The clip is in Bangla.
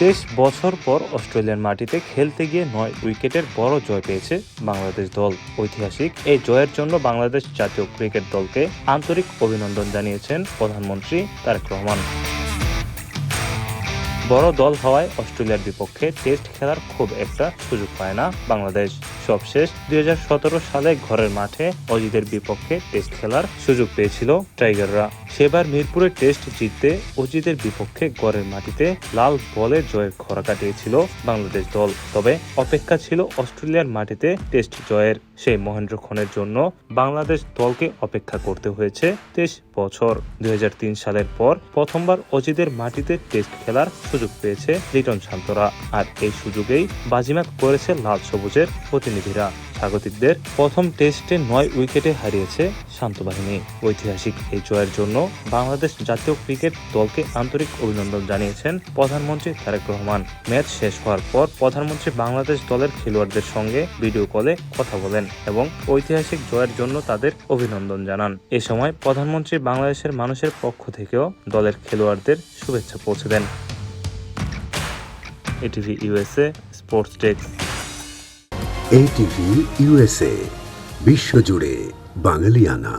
23 বছর পর অস্ট্রেলিয়ার মাটিতে খেলতে গিয়ে 9 উইকেটের বড় জয় পেয়েছে বাংলাদেশ দল। ঐতিহাসিক এই জয়ের জন্য বাংলাদেশ জাতীয় ক্রিকেট দলকে আন্তরিক অভিনন্দন জানিয়েছেন প্রধানমন্ত্রী তারেক রহমান। বড় দল হওয়ায় অস্ট্রেলিয়ার বিপক্ষে টেস্ট খেলার খুব একটা সুযোগ পায় না বাংলাদেশ। সবশেষ 2017 সালে ঘরের মাঠে অজিতের বিপক্ষে টেস্ট খেলার সুযোগ পেয়েছিল টাইগাররা। সেবার মিরপুরে টেস্ট জিততে অজিতের বিপক্ষে ঘরের মাটিতে লাল বলে জয়ের খরা কাটিয়েছিল বাংলাদেশ দল। তবে অপেক্ষা ছিল অস্ট্রেলিয়ার মাটিতে টেস্ট জয়ের। সেই মহেন্দ্রক্ষণের জন্য বাংলাদেশ দলকে অপেক্ষা করতে হয়েছে 23 বছর। 2003 সালের পর প্রথমবার অজিতের মাটিতে টেস্ট খেলার সুযোগ পেয়েছে লিটন শান্তরা। আর এই সুযোগেই বাজিমাত করেছে লাল সবুজের প্রতিনিধিরা। স্বাগতিকদের প্রথম টেস্টে 9 উইকেটে হারিয়েছে শান্ত বাহিনী। ঐতিহাসিক এই জয়ের জন্য বাংলাদেশ জাতীয় ক্রিকেট দলকে আন্তরিক অভিনন্দন জানিয়েছেন প্রধানমন্ত্রী তারেক রহমান। ম্যাচ শেষ হওয়ার পর প্রধানমন্ত্রী বাংলাদেশ দলের খেলোয়াড়দের সঙ্গে ভিডিও কলে কথা বলেন এবং ঐতিহাসিক জয়ের জন্য তাদের অভিনন্দন জানান। এ সময় প্রধানমন্ত্রী বাংলাদেশের মানুষের পক্ষ থেকেও দলের খেলোয়াড়দের শুভেচ্ছা পৌঁছে দেন। ATV USA sports desk. ATV USA, বিশ্বজুড়ে বাঙালিয়ানা।